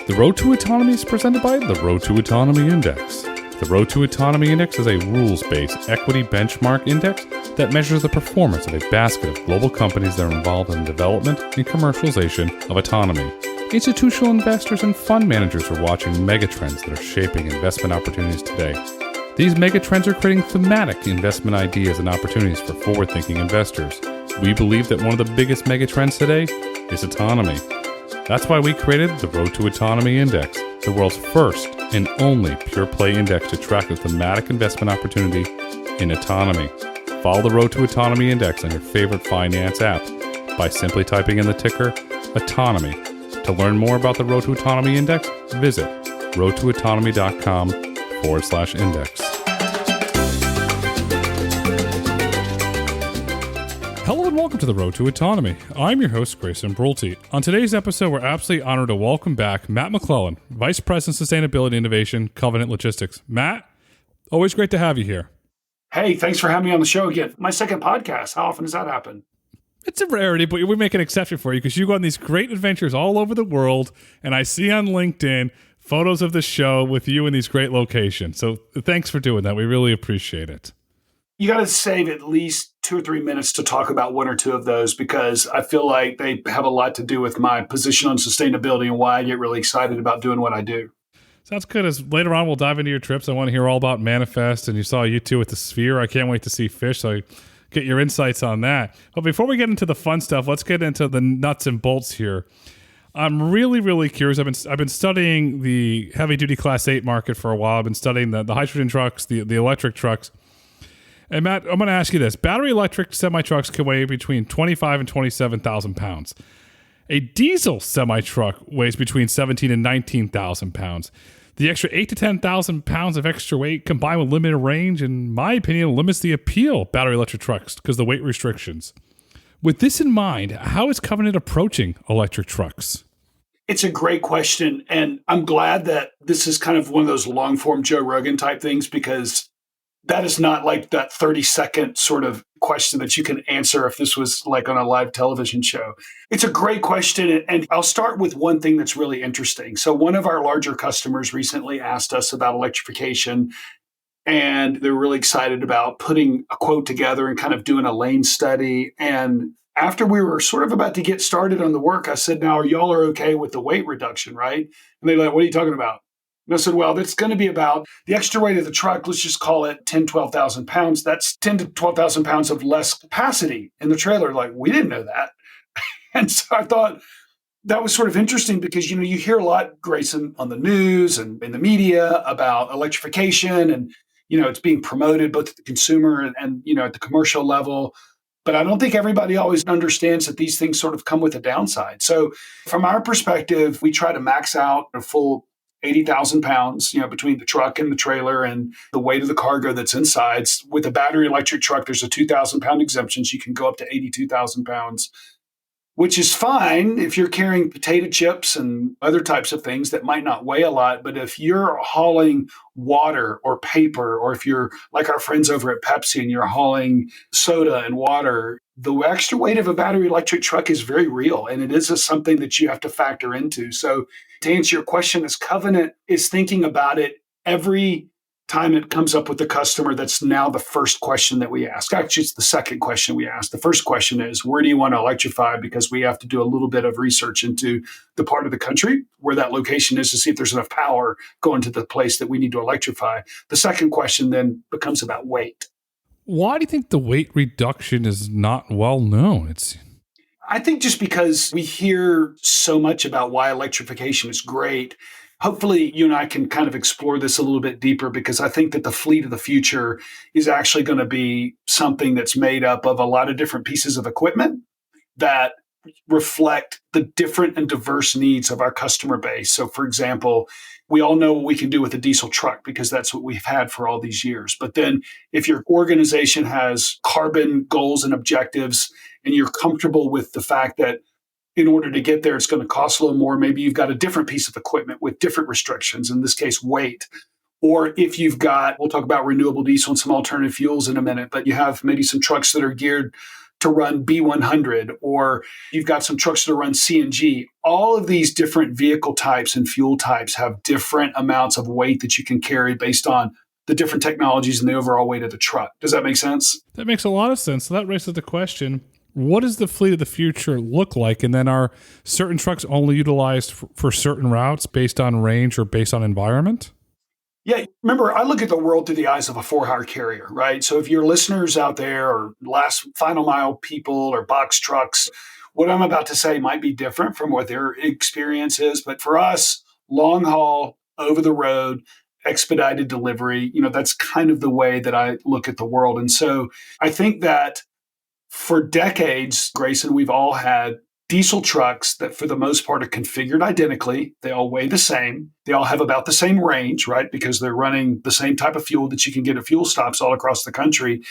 The Road to Autonomy is presented by the Road to Autonomy Index. The Road to Autonomy Index is a rules-based equity benchmark index that measures the performance of a basket of global companies that are involved in the development and commercialization of autonomy. Institutional investors and fund managers are watching megatrends that are shaping investment opportunities today. These megatrends are creating thematic investment ideas and opportunities for forward-thinking investors. We believe that one of the biggest megatrends today is autonomy. That's why we created the Road to Autonomy Index, the world's first and only pure-play index to track the thematic investment opportunity in autonomy. Follow the Road to Autonomy Index on your favorite finance app by simply typing in the ticker Autonomy. To learn more about the Road to Autonomy Index, visit roadtoautonomy.com/index. Hello and welcome to the Road to Autonomy. I'm your host, Grayson Brulte. On today's episode, we're absolutely honored to welcome back Matt McLelland, Vice President, Sustainability Innovation, Covenant Logistics. Matt, always great to have you here. Hey, thanks for having me on the show again. My second podcast. How often does that happen? It's a rarity, but we make an exception for you because you go on these great adventures all over the world, and I see on LinkedIn photos of the show with you in these great locations. So thanks for doing that. We really appreciate it. You got to save at least 2 or 3 minutes to talk about one or two of those because I feel like they have a lot to do with my position on sustainability and why I get really excited about doing what I do. Sounds good. As later on, we'll dive into your trips. I want to hear all about Manifest, and you saw you two with the Sphere. I can't wait to see fish, so I get your insights on that. But before we get into the fun stuff, let's get into the nuts and bolts here. I'm really, really curious. I've been studying the heavy-duty Class 8 market for a while. I've been studying the hydrogen trucks, the electric trucks. And Matt, I'm going to ask you this. Battery electric semi-trucks can weigh between 25 and 27,000 pounds. A diesel semi-truck weighs between 17 and 19,000 pounds. The extra 8 to 10,000 pounds of extra weight combined with limited range, in my opinion, limits the appeal of battery electric trucks because of the weight restrictions. With this in mind, how is Covenant approaching electric trucks? It's a great question. And I'm glad that this is kind of one of those long-form Joe Rogan type things because that is not like that 30-second sort of question that you can answer if this was like on a live television show. It's a great question. And I'll start with one thing that's really interesting. So one of our larger customers recently asked us about electrification, and they're really excited about putting a quote together and kind of doing a lane study. And after we were sort of about to get started on the work, I said, now, y'all are okay with the weight reduction, right? And they're like, what are you talking about? And I said, well, that's going to be about the extra weight of the truck. Let's just call it 10, 12,000 pounds. That's 10 to 12,000 pounds of less capacity in the trailer. Like, we didn't know that. And so I thought that was sort of interesting because, you know, you hear a lot, Grayson, on the news and in the media about electrification and, you know, it's being promoted both at the consumer and you know, at the commercial level. But I don't think everybody always understands that these things sort of come with a downside. So from our perspective, we try to max out a full 80,000 pounds, you know, between the truck and the trailer and the weight of the cargo that's inside. With a battery electric truck, there's a 2,000 pound exemption. So you can go up to 82,000 pounds, which is fine if you're carrying potato chips and other types of things that might not weigh a lot. But if you're hauling water or paper, or if you're like our friends over at Pepsi and you're hauling soda and water, the extra weight of a battery electric truck is very real. And it is something that you have to factor into. So to answer your question, as Covenant is thinking about it every time it comes up with the customer, that's now the first question that we ask. Actually, it's the second question we ask. The first question is, where do you want to electrify? Because we have to do a little bit of research into the part of the country where that location is to see if there's enough power going to the place that we need to electrify. The second question then becomes about weight. Why do you think the weight reduction is not well known? I think just because we hear so much about why electrification is great. Hopefully, you and I can kind of explore this a little bit deeper because I think that the fleet of the future is actually going to be something that's made up of a lot of different pieces of equipment that reflect the different and diverse needs of our customer base. So, for example, we all know what we can do with a diesel truck because that's what we've had for all these years. But then if your organization has carbon goals and objectives and you're comfortable with the fact that in order to get there, it's going to cost a little more. Maybe you've got a different piece of equipment with different restrictions, in this case, weight. Or if you've got, we'll talk about renewable diesel and some alternative fuels in a minute, but you have maybe some trucks that are geared to run B100, or you've got some trucks that run CNG. All of these different vehicle types and fuel types have different amounts of weight that you can carry based on the different technologies and the overall weight of the truck. Does that make sense? That makes a lot of sense. So that raises the question, what does the fleet of the future look like? And then are certain trucks only utilized for certain routes based on range or based on environment? Yeah, remember, I look at the world through the eyes of a for-hire carrier, right? So if your listeners out there are last final mile people or box trucks, what I'm about to say might be different from what their experience is. But for us, long haul, over the road, expedited delivery, that's kind of the way that I look at the world. And so I think that for decades, Grayson, we've all had diesel trucks that for the most part are configured identically. They all weigh the same. They all have about the same range, right? Because they're running the same type of fuel that you can get at fuel stops all across the country.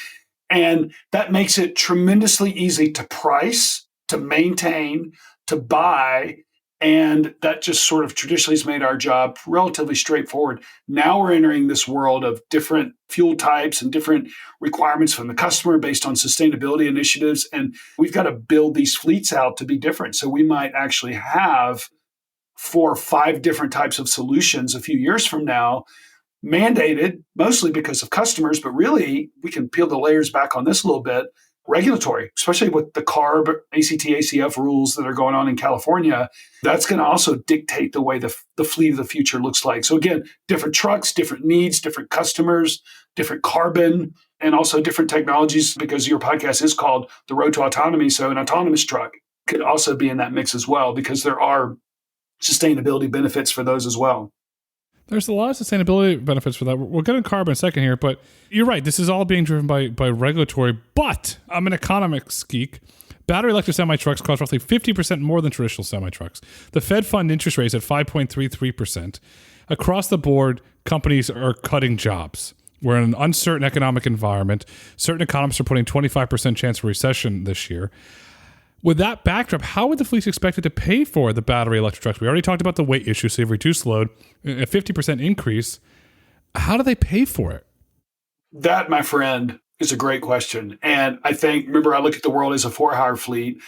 And that makes it tremendously easy to price, to maintain, to buy. And that just sort of traditionally has made our job relatively straightforward. Now we're entering this world of different fuel types and different requirements from the customer based on sustainability initiatives. And we've got to build these fleets out to be different. So we might actually have 4 or 5 different types of solutions a few years from now, mandated mostly because of customers, but really we can peel the layers back on this a little bit. Regulatory, especially with the CARB, ACT, ACF rules that are going on in California, that's going to also dictate the way the fleet of the future looks like. So again, different trucks, different needs, different customers, different carbon, and also different technologies, because your podcast is called The Road to Autonomy. So an autonomous truck could also be in that mix as well, because there are sustainability benefits for those as well. There's a lot of sustainability benefits for that. We'll get in carbon in a second here, but you're right. This is all being driven by regulatory, but I'm an economics geek. Battery electric semi-trucks cost roughly 50% more than traditional semi-trucks. The Fed fund interest rate is at 5.33%. Across the board, companies are cutting jobs. We're in an uncertain economic environment. Certain economists are putting 25% chance of recession this year. With that backdrop, how would the fleets expected to pay for the battery electric trucks? We already talked about the weight issue, so you've reduced load, a 50% increase. How do they pay for it? That, my friend, is a great question. And I think, remember, I look at the world as a for-hire fleet.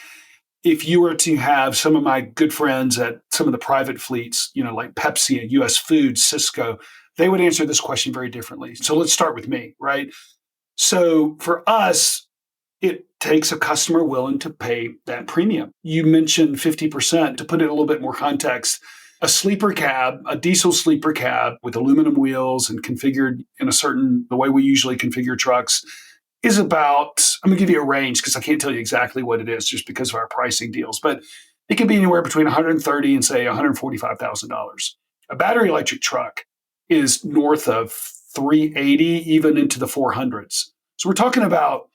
If you were to have some of my good friends at some of the private fleets, like Pepsi and US Foods, Cisco, they would answer this question very differently. So let's start with me, right? So for us, it takes a customer willing to pay that premium. You mentioned 50%. To put it in a little bit more context, a sleeper cab, a diesel sleeper cab with aluminum wheels and configured in the way we usually configure trucks is about, I'm going to give you a range because I can't tell you exactly what it is just because of our pricing deals, but it can be anywhere between $130,000 and say $145,000. A battery electric truck is north of $380,000, even into the 400s. So we're talking about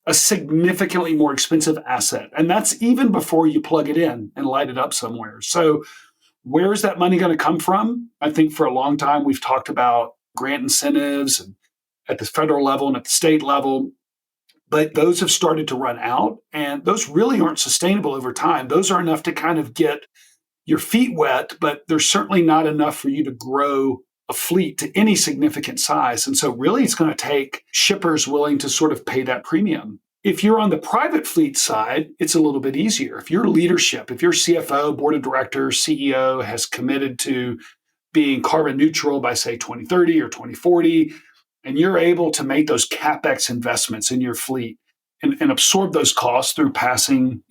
a significantly more expensive asset. And that's even before you plug it in and light it up somewhere. So where is that money going to come from? I think for a long time, we've talked about grant incentives and at the federal level and at the state level, but those have started to run out, and those really aren't sustainable over time. Those are enough to kind of get your feet wet, but they're certainly not enough for you to grow a fleet to any significant size. And so really it's going to take shippers willing to sort of pay that premium. If you're on the private fleet side, it's a little bit easier. If your leadership, if your CFO, board of directors, CEO has committed to being carbon neutral by say 2030 or 2040, and you're able to make those CapEx investments in your fleet and absorb those costs through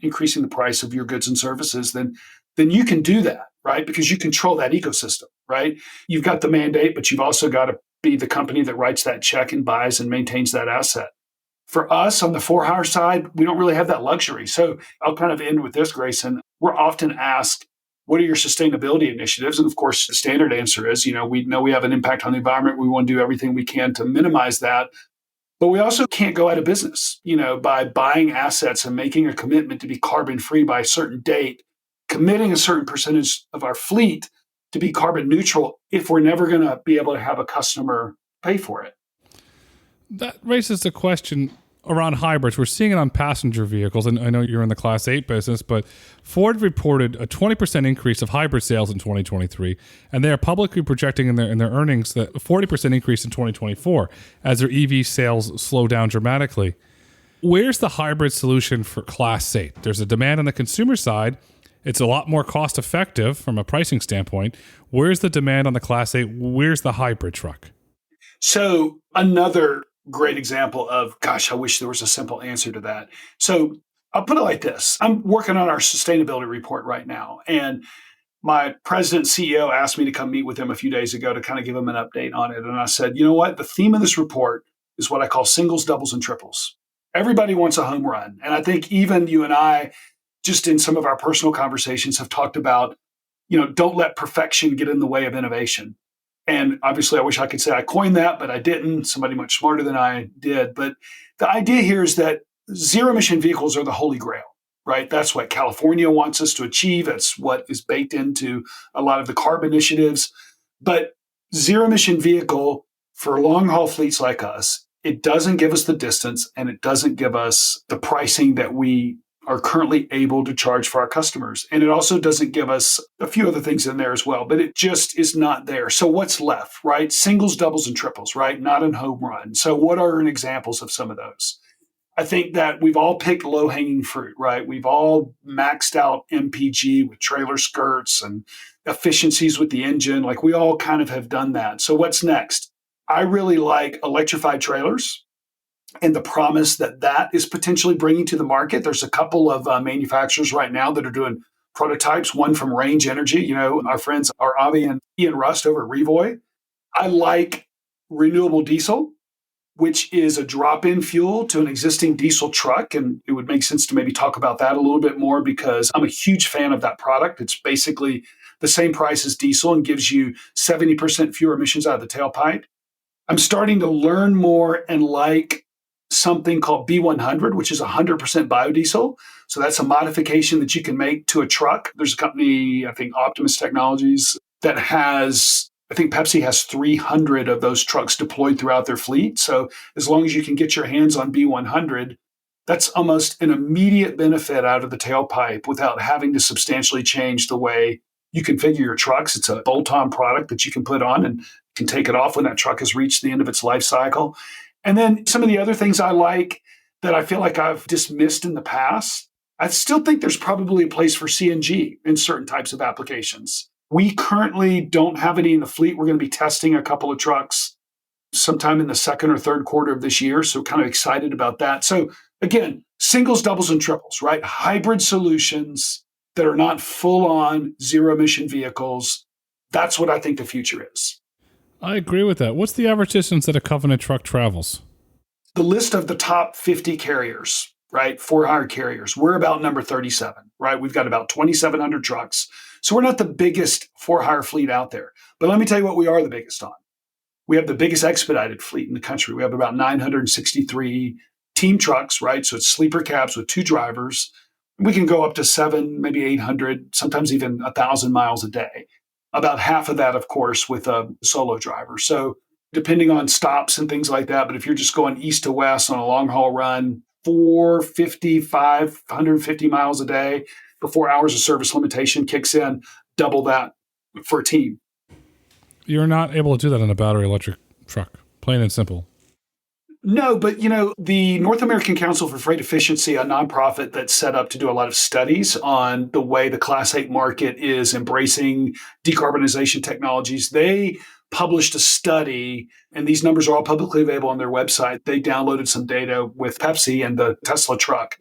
increasing the price of your goods and services, then you can do that, right? Because you control that ecosystem, right? You've got the mandate, but you've also got to be the company that writes that check and buys and maintains that asset. For us on the for-hire side, we don't really have that luxury. So I'll kind of end with this, Grayson. We're often asked, what are your sustainability initiatives? And of course, the standard answer is, we know we have an impact on the environment. We want to do everything we can to minimize that. But we also can't go out of business, by buying assets and making a commitment to be carbon free by a certain date, committing a certain percentage of our fleet to be carbon neutral if we're never going to be able to have a customer pay for it. That raises the question around hybrids. We're seeing it on passenger vehicles, and I know you're in the Class 8 business, but Ford reported a 20% increase of hybrid sales in 2023, and they are publicly projecting in their earnings that a 40% increase in 2024 as their EV sales slow down dramatically. Where's the hybrid solution for Class 8? There's a demand on the consumer side. It's a lot more cost effective from a pricing standpoint. Where's the demand on the Class 8? Where's the hybrid truck? So another great example of, gosh, I wish there was a simple answer to that. So I'll put it like this. I'm working on our sustainability report right now. And my president CEO asked me to come meet with him a few days ago to kind of give him an update on it. And I said, you know what? The theme of this report is what I call singles, doubles, and triples. Everybody wants a home run. And I think even you and I, just in some of our personal conversations, have talked about, don't let perfection get in the way of innovation. And obviously, I wish I could say I coined that, but I didn't. Somebody much smarter than I did. But the idea here is that zero emission vehicles are the holy grail, right? That's what California wants us to achieve. That's what is baked into a lot of the CARB initiatives. But zero emission vehicle for long haul fleets like us, it doesn't give us the distance and it doesn't give us the pricing that we are currently able to charge for our customers. And it also doesn't give us a few other things in there as well, but it just is not there. So what's left, right? Singles, doubles, and triples, right? Not a home run. So what are examples of some of those? I think that we've all picked low-hanging fruit, right? We've all maxed out MPG with trailer skirts and efficiencies with the engine. Like we all kind of have done that. So what's next? I really like electrified trailers and the promise that that is potentially bringing to the market. There's a couple of manufacturers right now that are doing prototypes, one from Range Energy, our friends are Avi and Ian Rust over at Revoy. I like renewable diesel, which is a drop-in fuel to an existing diesel truck. And it would make sense to maybe talk about that a little bit more because I'm a huge fan of that product. It's basically the same price as diesel and gives you 70% fewer emissions out of the tailpipe. I'm starting to learn more and like something called B100, which is 100% biodiesel. So that's a modification that you can make to a truck. There's a company, I think Optimus Technologies, that has, I think Pepsi has 300 of those trucks deployed throughout their fleet. So as long as you can get your hands on B100, that's almost an immediate benefit out of the tailpipe without having to substantially change the way you configure your trucks. It's a bolt-on product that you can put on and can take it off when that truck has reached the end of its life cycle. And then some of the other things I like that I feel like I've dismissed in the past, I still think there's probably a place for CNG in certain types of applications. We currently don't have any in the fleet. We're going to be testing a couple of trucks sometime in the second or third quarter of this year. So kind of excited about that. So again, singles, doubles, and triples, right? Hybrid solutions that are not full on zero emission vehicles. That's what I think the future is. I agree with that. What's the average distance that a Covenant truck travels? The list of the top 50 carriers, right? For-hire carriers. We're about number 37, right? We've got about 2,700 trucks. So we're not the biggest for-hire fleet out there. But let me tell you what we are the biggest on. We have the biggest expedited fleet in the country. We have about 963 team trucks, right? So it's sleeper cabs with 2 drivers. We can go up to 7, maybe 800, sometimes even 1,000 miles a day. About half of that, of course, with a solo driver. So depending on stops and things like that, but if you're just going east to west on a long haul run, 450, 550 miles a day before hours of service limitation kicks in, double that for a team. You're not able to do that on a battery electric truck, plain and simple. No, but the North American Council for Freight Efficiency, a nonprofit that's set up to do a lot of studies on the way the Class 8 market is embracing decarbonization technologies, they published a study, and these numbers are all publicly available on their website. They downloaded some data with Pepsi and the Tesla truck,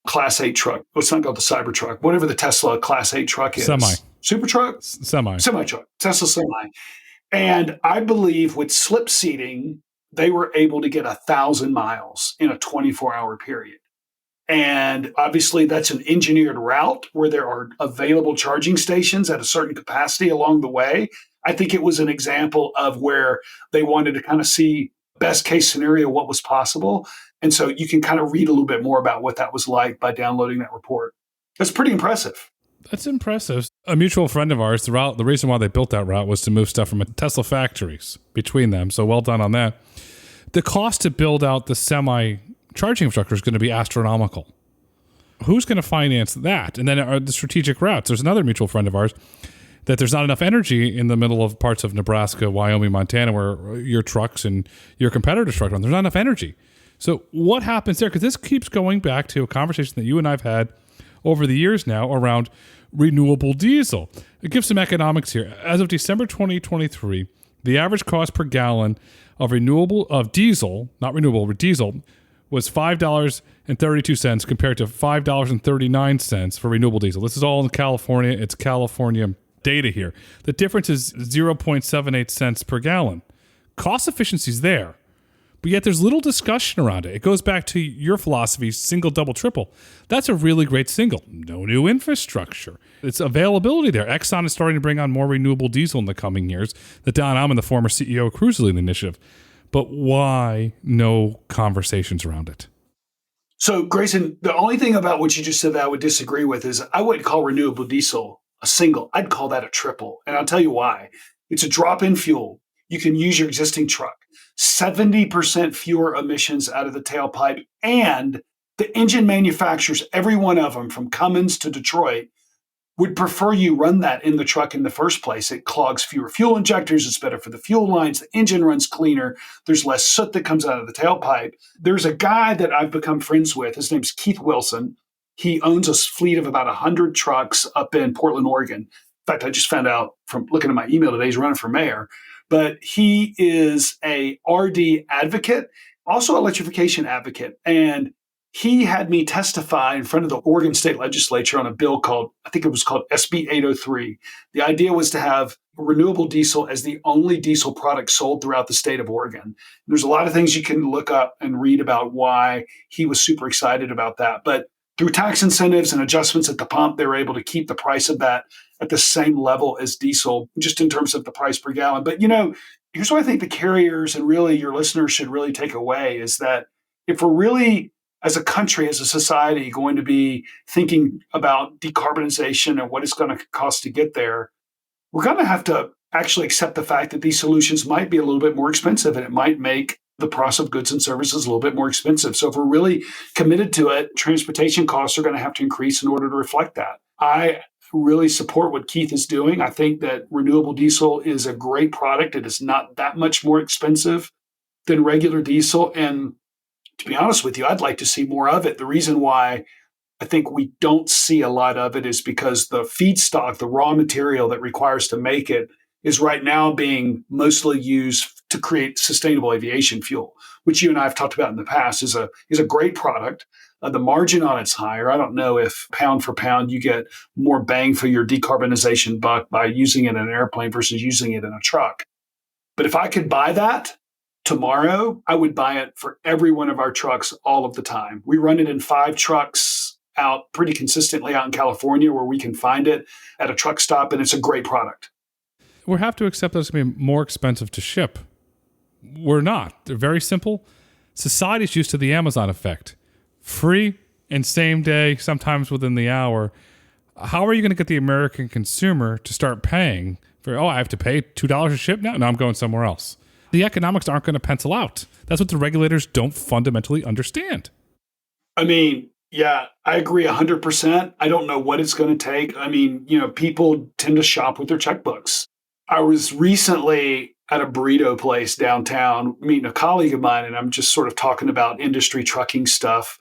Class 8 truck. Well, it's not called the Cybertruck, whatever the Tesla Class 8 truck is. Semi. Super truck? Semi truck. Tesla semi. And I believe with slip seating, they were able to get 1,000 miles in a 24-hour period. And obviously, that's an engineered route where there are available charging stations at a certain capacity along the way. I think it was an example of where they wanted to kind of see best case scenario, what was possible. And so you can kind of read a little bit more about what that was like by downloading that report. That's pretty impressive. That's impressive. A mutual friend of ours, the reason why they built that route was to move stuff from Tesla factories between them. So well done on that. The cost to build out the semi-charging infrastructure is going to be astronomical. Who's going to finance that? And then are the strategic routes. There's another mutual friend of ours that there's not enough energy in the middle of parts of Nebraska, Wyoming, Montana, where your trucks and your competitors' trucks run. There's not enough energy. So what happens there? Because this keeps going back to a conversation that you and I've had over the years now around renewable diesel. It gives some economics here. As of December 2023, the average cost per gallon of diesel was $5.32 compared to $5.39 for renewable diesel. This is all in California. It's California data here. The difference is 0.78 cents per gallon. Cost efficiency is there, but yet there's little discussion around it. It goes back to your philosophy, single, double, triple. That's a really great single. No new infrastructure. It's availability there. Exxon is starting to bring on more renewable diesel in the coming years. The Don Amman, the former CEO of Cruise Lead Initiative. But why no conversations around it? So, Grayson, the only thing about what you just said that I would disagree with is I wouldn't call renewable diesel a single. I'd call that a triple. And I'll tell you why. It's a drop-in fuel. You can use your existing truck. 70% fewer emissions out of the tailpipe. And the engine manufacturers, every one of them, from Cummins to Detroit, would prefer you run that in the truck in the first place. It clogs fewer fuel injectors. It's better for the fuel lines. The engine runs cleaner. There's less soot that comes out of the tailpipe. There's a guy that I've become friends with. His name's Keith Wilson. He owns a fleet of about 100 trucks up in Portland, Oregon. In fact, I just found out from looking at my email today, he's running for mayor. But he is a RD advocate, also electrification advocate. And he had me testify in front of the Oregon State Legislature on a bill called, I think it was called SB 803. The idea was to have renewable diesel as the only diesel product sold throughout the state of Oregon. There's a lot of things you can look up and read about why he was super excited about that. But through tax incentives and adjustments at the pump, they were able to keep the price of that at the same level as diesel, just in terms of the price per gallon. But, here's what I think the carriers and really your listeners should really take away is that if we're really, as a country, as a society, going to be thinking about decarbonization and what it's going to cost to get there, we're going to have to actually accept the fact that these solutions might be a little bit more expensive, and it might make the price of goods and services a little bit more expensive. So if we're really committed to it, transportation costs are going to have to increase in order to reflect that. I really support what Keith is doing. I think that renewable diesel is a great product. It is not that much more expensive than regular diesel. And to be honest with you, I'd like to see more of it. The reason why I think we don't see a lot of it is because the feedstock, the raw material that requires to make it, is right now being mostly used to create sustainable aviation fuel, which you and I have talked about in the past, is a great product. The margin on it's higher. I don't know if pound for pound you get more bang for your decarbonization buck by using it in an airplane versus using it in a truck. But if I could buy that tomorrow, I would buy it for every one of our trucks all of the time. We run it in 5 trucks out pretty consistently out in California where we can find it at a truck stop, and it's a great product. We have to accept that it's going to be more expensive to ship. We're not. They're very simple. Society's used to the Amazon effect. Free and same day, sometimes within the hour. How are you going to get the American consumer to start paying for, I have to pay $2 a ship now? No, I'm going somewhere else. The economics aren't going to pencil out. That's what the regulators don't fundamentally understand. Yeah, I agree 100%. I don't know what it's going to take. People tend to shop with their checkbooks. I was recently at a burrito place downtown meeting a colleague of mine, and I'm just sort of talking about industry trucking stuff.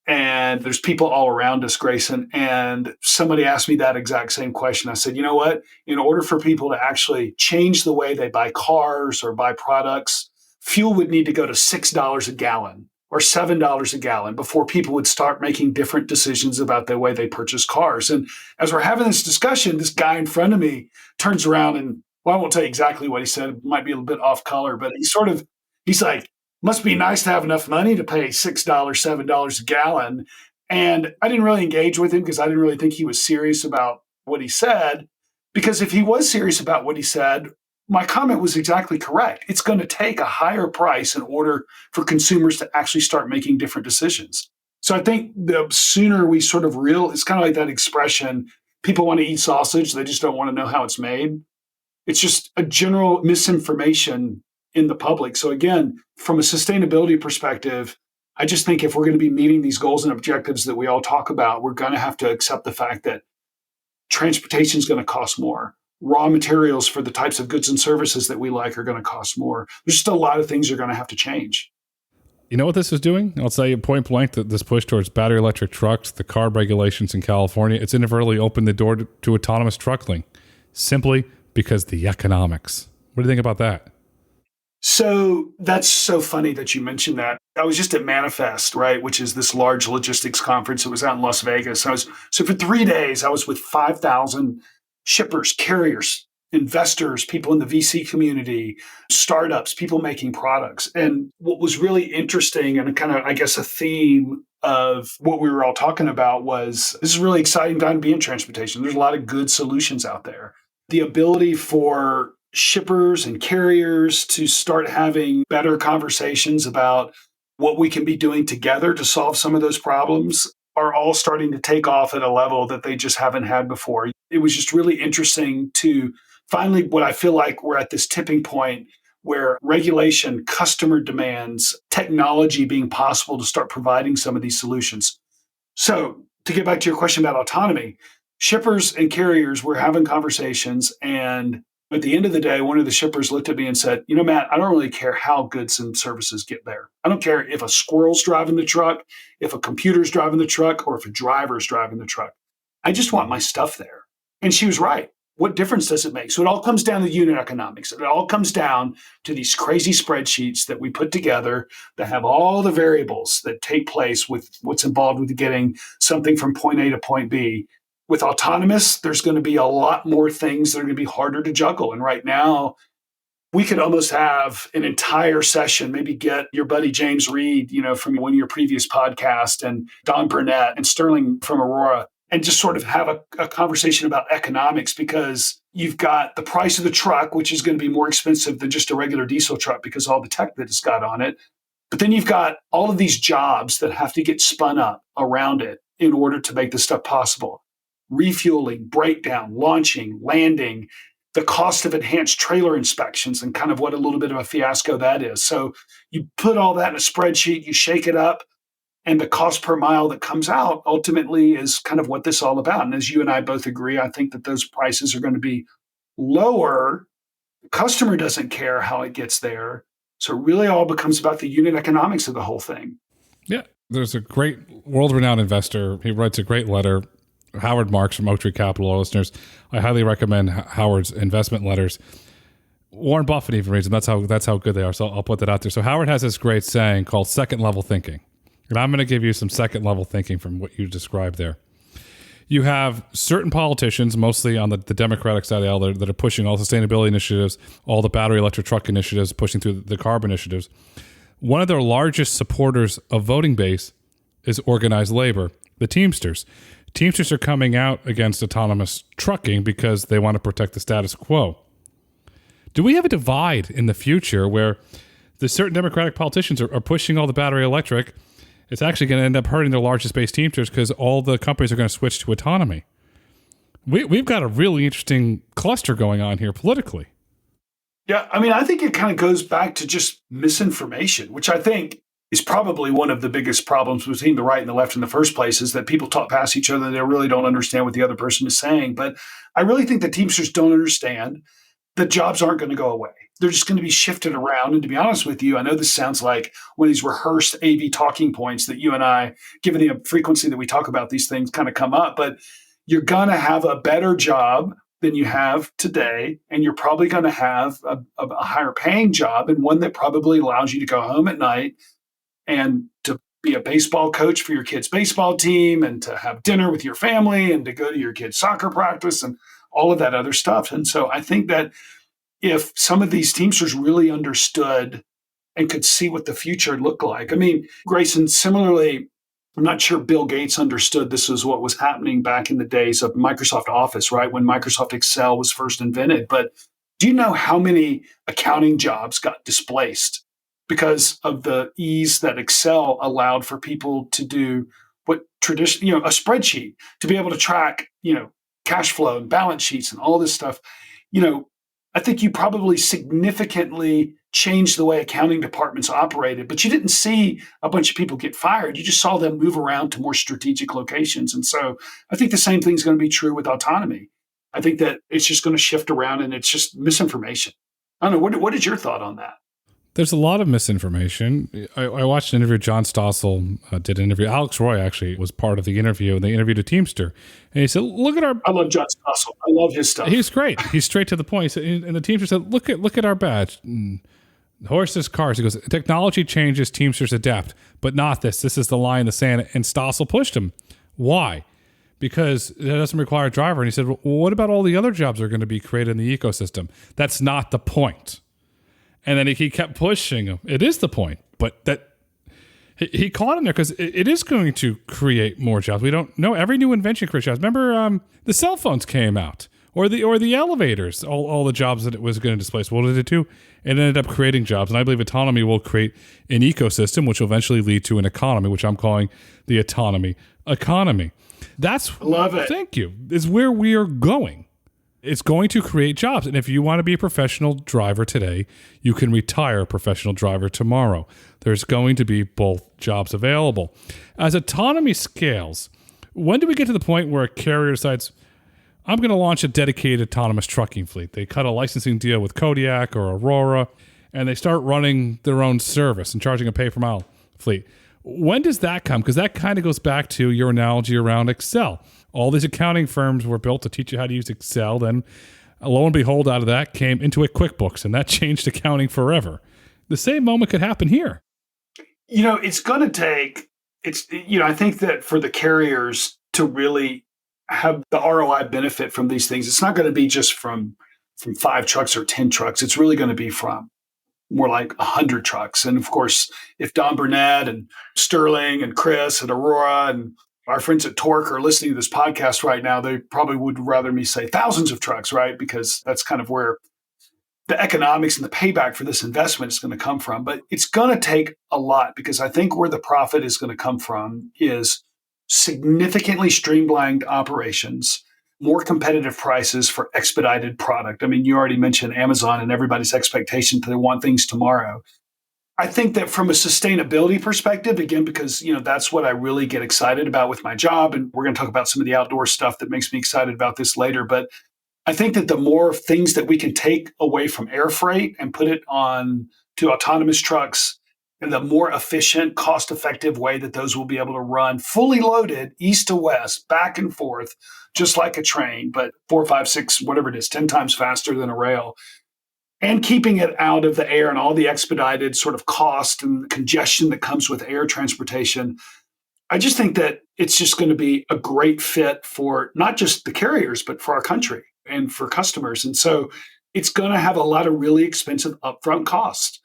And there's people all around us, Grayson. And somebody asked me that exact same question. I said, you know what? In order for people to actually change the way they buy cars or buy products, fuel would need to go to $6 a gallon or $7 a gallon before people would start making different decisions about the way they purchase cars. And as we're having this discussion, this guy in front of me turns around and, I won't tell you exactly what he said. It might be a little bit off color, but he's like, must be nice to have enough money to pay $6, $7 a gallon. And I didn't really engage with him because I didn't really think he was serious about what he said. Because if he was serious about what he said, my comment was exactly correct. It's going to take a higher price in order for consumers to actually start making different decisions. So I think the sooner we sort of it's kind of like that expression, people want to eat sausage, they just don't want to know how it's made. It's just a general misinformation in the public. So again, from a sustainability perspective, I just think if we're going to be meeting these goals and objectives that we all talk about, we're going to have to accept the fact that transportation is going to cost more. Raw materials for the types of goods and services that we like are going to cost more. There's just a lot of things are going to have to change. You know what this is doing? I'll tell you point blank that this push towards battery electric trucks, the CARB regulations in California, it's inadvertently opened the door to autonomous trucking simply because the economics. What do you think about that? So that's so funny that you mentioned that. I was just at Manifest, right, which is this large logistics conference. It was out in Las Vegas. So for 3 days, I was with 5,000 shippers, carriers, investors, people in the VC community, startups, people making products. And what was really interesting and kind of, I guess, a theme of what we were all talking about was this is a really exciting time to be in transportation. There's a lot of good solutions out there. The ability for shippers and carriers to start having better conversations about what we can be doing together to solve some of those problems are all starting to take off at a level that they just haven't had before. It was just really interesting to finally, what I feel like we're at this tipping point where regulation, customer demands, technology being possible to start providing some of these solutions. So to get back to your question about autonomy, shippers and carriers were having conversations, and at the end of the day, one of the shippers looked at me and said, Matt, I don't really care how goods and services get there. I don't care if a squirrel's driving the truck, if a computer's driving the truck, or if a driver's driving the truck. I just want my stuff there. And she was right. What difference does it make? So it all comes down to unit economics. It all comes down to these crazy spreadsheets that we put together that have all the variables that take place with what's involved with getting something from point A to point B. With autonomous, there's going to be a lot more things that are going to be harder to juggle. And right now, we could almost have an entire session, maybe get your buddy James Reed, from one of your previous podcasts, and Don Burnett and Sterling from Aurora, and just sort of have a conversation about economics, because you've got the price of the truck, which is going to be more expensive than just a regular diesel truck because of all the tech that it's got on it. But then you've got all of these jobs that have to get spun up around it in order to make this stuff possible. Refueling, breakdown, launching, landing, the cost of enhanced trailer inspections, and kind of what a little bit of a fiasco that is. So you put all that in a spreadsheet, you shake it up, and the cost per mile that comes out ultimately is kind of what this is all about. And as you and I both agree, I think that those prices are going to be lower. The customer doesn't care how it gets there. So it really all becomes about the unit economics of the whole thing. Yeah. There's a great world-renowned investor. He writes a great letter, Howard Marks from Oaktree Capital. Our listeners, I highly recommend Howard's investment letters. Warren Buffett even reads them. That's how good they are. So I'll put that out there. So Howard has this great saying called second level thinking. And I'm going to give you some second level thinking from what you described there. You have certain politicians, mostly on the Democratic side of the aisle, that are pushing all sustainability initiatives, all the battery electric truck initiatives, pushing through the CARB initiatives. One of their largest supporters of voting base is organized labor, the Teamsters. Teamsters are coming out against autonomous trucking because they want to protect the status quo. Do we have a divide in the future where the certain Democratic politicians are pushing all the battery electric? It's actually going to end up hurting their largest base Teamsters because all the companies are going to switch to autonomy. We've got a really interesting cluster going on here politically. Yeah, I think it kind of goes back to just misinformation, which I think is probably one of the biggest problems between the right and the left in the first place, is that people talk past each other and they really don't understand what the other person is saying. But I really think that Teamsters don't understand that jobs aren't going to go away. They're just going to be shifted around. And to be honest with you, I know this sounds like one of these rehearsed AV talking points that you and I, given the frequency that we talk about these things, kind of come up, but you're going to have a better job than you have today. And you're probably going to have a higher paying job, and one that probably allows you to go home at night and to be a baseball coach for your kid's baseball team, and to have dinner with your family, and to go to your kid's soccer practice, and all of that other stuff. And so I think that if some of these Teamsters really understood and could see what the future looked like. Grayson, similarly, I'm not sure Bill Gates understood this was what was happening back in the days of Microsoft Office, right? When Microsoft Excel was first invented. But do you know how many accounting jobs got displaced because of the ease that Excel allowed for people to do what tradition, a spreadsheet, to be able to track, cash flow and balance sheets and all this stuff. I think you probably significantly changed the way accounting departments operated, but you didn't see a bunch of people get fired. You just saw them move around to more strategic locations. And so I think the same thing is going to be true with autonomy. I think that it's just going to shift around, and it's just misinformation. I don't know. What is your thought on that? There's a lot of misinformation. I watched an interview. John Stossel did an interview. Alex Roy actually was part of the interview, and they interviewed a Teamster. And he said, look at our... I love John Stossel. I love his stuff. He's great. He's straight to the point. He said, and the Teamster said, look at our badge. Horses, cars. He goes, technology changes, Teamsters adapt, but not this. This is the line in the sand. And Stossel pushed him. Why? Because it doesn't require a driver. And he said, well, what about all the other jobs that are going to be created in the ecosystem? That's not the point. And then he kept pushing him. It is the point, but that he caught him there because it is going to create more jobs. We don't know. Every new invention creates jobs. Remember, the cell phones came out, or the elevators. All the jobs that it was going to displace. What did it do? It ended up creating jobs, and I believe autonomy will create an ecosystem, which will eventually lead to an economy, which I'm calling the autonomy economy. That's love it. Thank you. Is where we are going. It's going to create jobs. And if you want to be a professional driver today, you can retire a professional driver tomorrow. There's going to be both jobs available. As autonomy scales, when do we get to the point where a carrier decides, I'm going to launch a dedicated autonomous trucking fleet? They cut a licensing deal with Kodiak or Aurora, and they start running their own service and charging a pay-per-mile fleet. When does that come? Because that kind of goes back to your analogy around Excel. All these accounting firms were built to teach you how to use Excel. Then, lo and behold, out of that came Intuit QuickBooks, and that changed accounting forever. The same moment could happen here. It's going to take, I think that for the carriers to really have the ROI benefit from these things, it's not going to be just from 5 trucks or 10 trucks. It's really going to be from more like 100 trucks. And of course, if Don Burnett and Sterling and Chris and Aurora and our friends at Torque are listening to this podcast right now, they probably would rather me say thousands of trucks, right? Because that's kind of where the economics and the payback for this investment is going to come from. But it's going to take a lot, because I think where the profit is going to come from is significantly streamlined operations, more competitive prices for expedited product. I mean, you already mentioned Amazon and everybody's expectation that they want things tomorrow. I think that from a sustainability perspective, again, because that's what I really get excited about with my job, and we're going to talk about some of the outdoor stuff that makes me excited about this later. But I think that the more things that we can take away from air freight and put it on to autonomous trucks, and the more efficient, cost-effective way that those will be able to run fully loaded, east to west, back and forth, just like a train, but 4, 5, 6, whatever it is, 10 times faster than a rail. And keeping it out of the air and all the expedited sort of cost and congestion that comes with air transportation. I just think that it's just going to be a great fit for not just the carriers, but for our country and for customers. And so it's going to have a lot of really expensive upfront costs.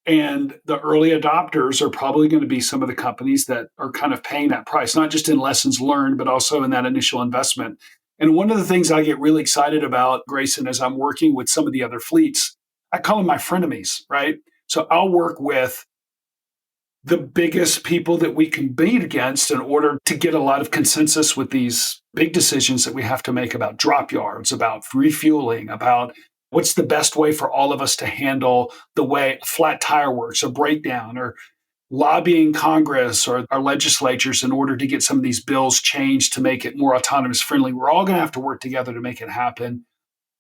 And the early adopters are probably going to be some of the companies that are kind of paying that price, not just in lessons learned, but also in that initial investment. And one of the things I get really excited about, Grayson, as I'm working with some of the other fleets, I call them my frenemies, right? So I'll work with the biggest people that we can beat against in order to get a lot of consensus with these big decisions that we have to make about drop yards, about refueling, about what's the best way for all of us to handle the way a flat tire works, a breakdown, or lobbying Congress or our legislatures in order to get some of these bills changed to make it more autonomous friendly. We're all going to have to work together to make it happen.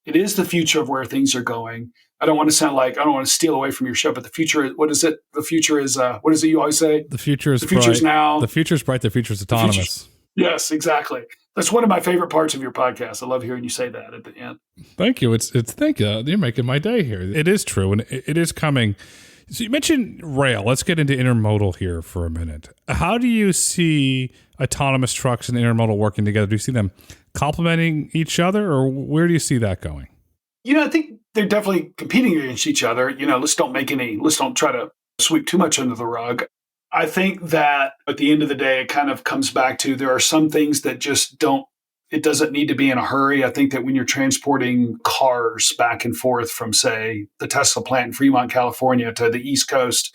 It is the future of where things are going. I don't want to steal away from your show, but the future, what is it? The future is, what is it you always say? The future is bright. Now. The future is bright. The future is autonomous. Yes, exactly. That's one of my favorite parts of your podcast. I love hearing you say that at the end. Thank you. Thank you. You're making my day here. It is true. And it is coming. So you mentioned rail. Let's get into intermodal here for a minute. How do you see autonomous trucks and intermodal working together? Do you see them complementing each other, or where do you see that going? I think they're definitely competing against each other. Let's don't try to sweep too much under the rug. I think that at the end of the day, it kind of comes back to there are some things that just it doesn't need to be in a hurry. I think that when you're transporting cars back and forth from, say, the Tesla plant in Fremont, California to the East Coast,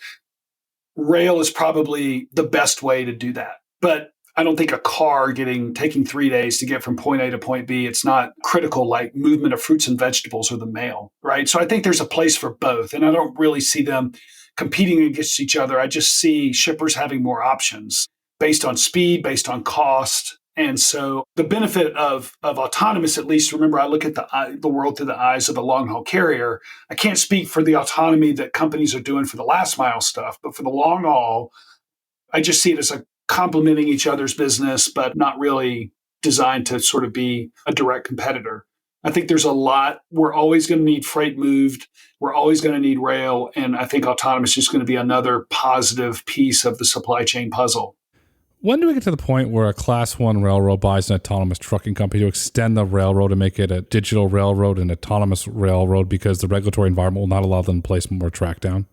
rail is probably the best way to do that. But I don't think a car taking 3 days to get from point A to point B, it's not critical like movement of fruits and vegetables or the mail, right? So I think there's a place for both. And I don't really see them competing against each other. I just see shippers having more options based on speed, based on cost, And so the benefit of autonomous, at least, remember, I look at the world through the eyes of a long haul carrier. I can't speak for the autonomy that companies are doing for the last mile stuff, but for the long haul, I just see it as a complementing each other's business, but not really designed to sort of be a direct competitor. I think there's a lot. We're always going to need freight moved. We're always going to need rail. And I think autonomous is just going to be another positive piece of the supply chain puzzle. When do we get to the point where a class one railroad buys an autonomous trucking company to extend the railroad and make it a digital railroad and autonomous railroad because the regulatory environment will not allow them to place more track down?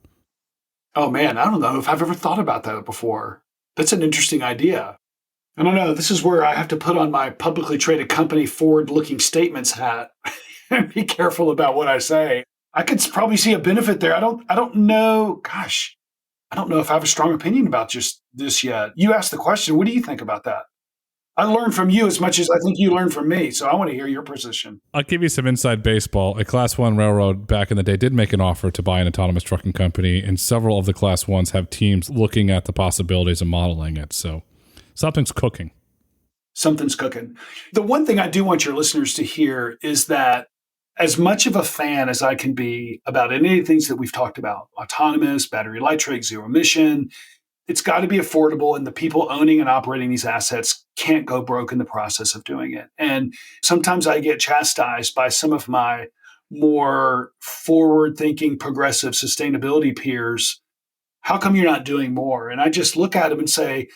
Oh man, I don't know if I've ever thought about that before. That's an interesting idea. I don't know. This is where I have to put on my publicly traded company forward-looking statements hat and be careful about what I say. I could probably see a benefit there. I don't know. Gosh, I don't know if I have a strong opinion about just this yet. You asked the question. What do you think about that? I learned from you as much as I think you learned from me. So I want to hear your position. I'll give you some inside baseball. A class one railroad back in the day did make an offer to buy an autonomous trucking company, and several of the class ones have teams looking at the possibilities of modeling it. So something's cooking. Something's cooking. The one thing I do want your listeners to hear is that as much of a fan as I can be about any of the things that we've talked about, autonomous, battery electric, zero emission, it's got to be affordable, and the people owning and operating these assets can't go broke in the process of doing it. And sometimes I get chastised by some of my more forward-thinking, progressive sustainability peers. How come you're not doing more? And I just look at them and say,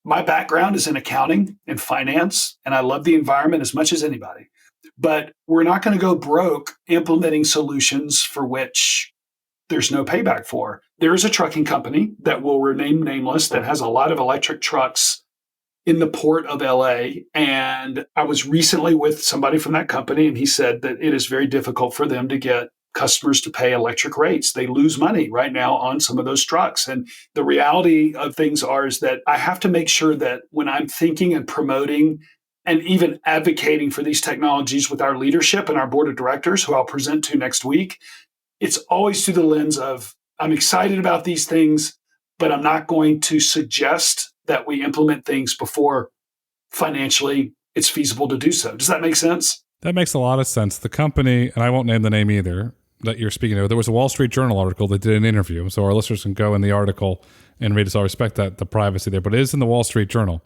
my background is in accounting and finance, and I love the environment as much as anybody. But we're not going to go broke implementing solutions for which there's no payback for. There is a trucking company that will remain nameless that has a lot of electric trucks in the port of LA. And I was recently with somebody from that company, and he said that it is very difficult for them to get customers to pay electric rates. They lose money right now on some of those trucks. And the reality of things is that I have to make sure that when I'm thinking and promoting and even advocating for these technologies with our leadership and our board of directors, who I'll present to next week, it's always through the lens of, I'm excited about these things, but I'm not going to suggest that we implement things before financially it's feasible to do so. Does that make sense? That makes a lot of sense. The company, and I won't name the name either, that you're speaking of, there was a Wall Street Journal article that did an interview, so our listeners can go in the article and read it. So I respect that, the privacy there, but it is in the Wall Street Journal.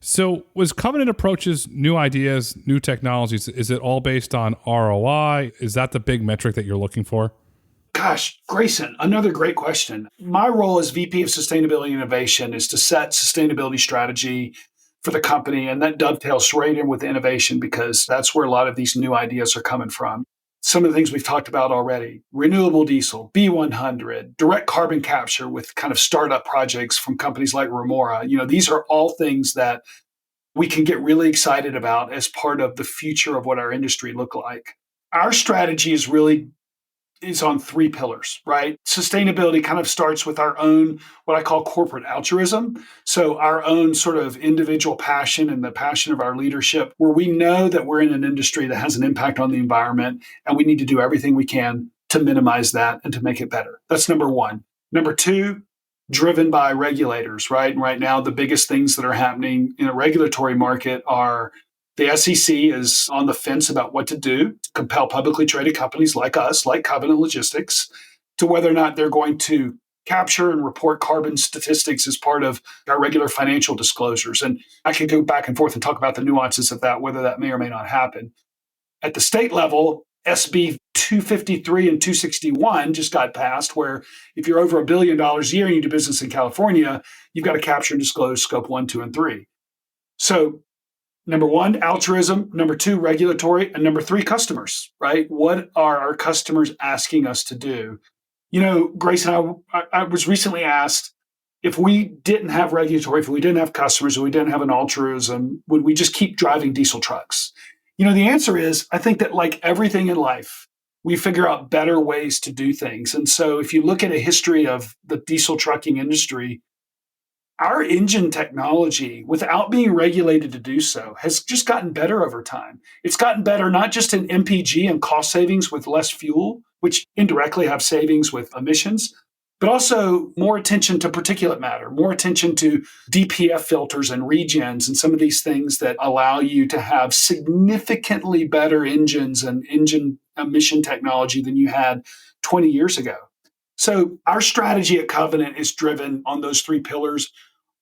So was Covenant approaches new ideas, new technologies, is it all based on ROI? Is that the big metric that you're looking for? Gosh, Grayson, another great question. My role as VP of Sustainability and Innovation is to set sustainability strategy for the company, and that dovetails right in with innovation because that's where a lot of these new ideas are coming from. Some of the things we've talked about already, renewable diesel, B100, direct carbon capture with kind of startup projects from companies like Remora. These are all things that we can get really excited about as part of the future of what our industry look like. Our strategy is on three pillars, right? Sustainability kind of starts with our own, what I call corporate altruism. So our own sort of individual passion and the passion of our leadership, where we know that we're in an industry that has an impact on the environment, and we need to do everything we can to minimize that and to make it better. That's number one. Number two, driven by regulators, right? And right now, the biggest things that are happening in a regulatory market are the SEC is on the fence about what to do to compel publicly traded companies like us, like Covenant Logistics, to whether or not they're going to capture and report carbon statistics as part of our regular financial disclosures. And I could go back and forth and talk about the nuances of that, whether that may or may not happen. At the state level, SB 253 and 261 just got passed, where if you're over $1 billion a year and you do business in California, you've got to capture and disclose scope 1, 2, and 3. So number one, altruism. Number two, regulatory. And number three, customers, right? What are our customers asking us to do? Grayson, I was recently asked, if we didn't have regulatory, if we didn't have customers, if we didn't have an altruism, would we just keep driving diesel trucks? The answer is, I think that like everything in life, we figure out better ways to do things. And so if you look at a history of the diesel trucking industry, our engine technology, without being regulated to do so, has just gotten better over time. It's gotten better not just in MPG and cost savings with less fuel, which indirectly have savings with emissions, but also more attention to particulate matter, more attention to DPF filters and regens and some of these things that allow you to have significantly better engines and engine emission technology than you had 20 years ago. So our strategy at Covenant is driven on those three pillars.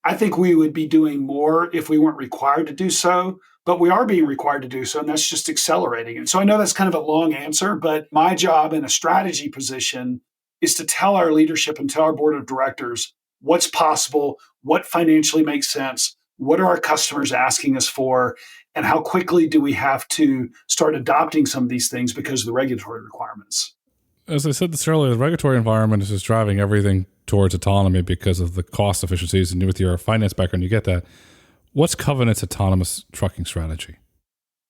I think we would be doing more if we weren't required to do so, but we are being required to do so, and that's just accelerating it. So I know that's kind of a long answer, but my job in a strategy position is to tell our leadership and tell our board of directors what's possible, what financially makes sense, what are our customers asking us for, and how quickly do we have to start adopting some of these things because of the regulatory requirements. As I said this earlier, the regulatory environment is just driving everything towards autonomy because of the cost efficiencies, and with your finance background, you get that. What's Covenant's autonomous trucking strategy?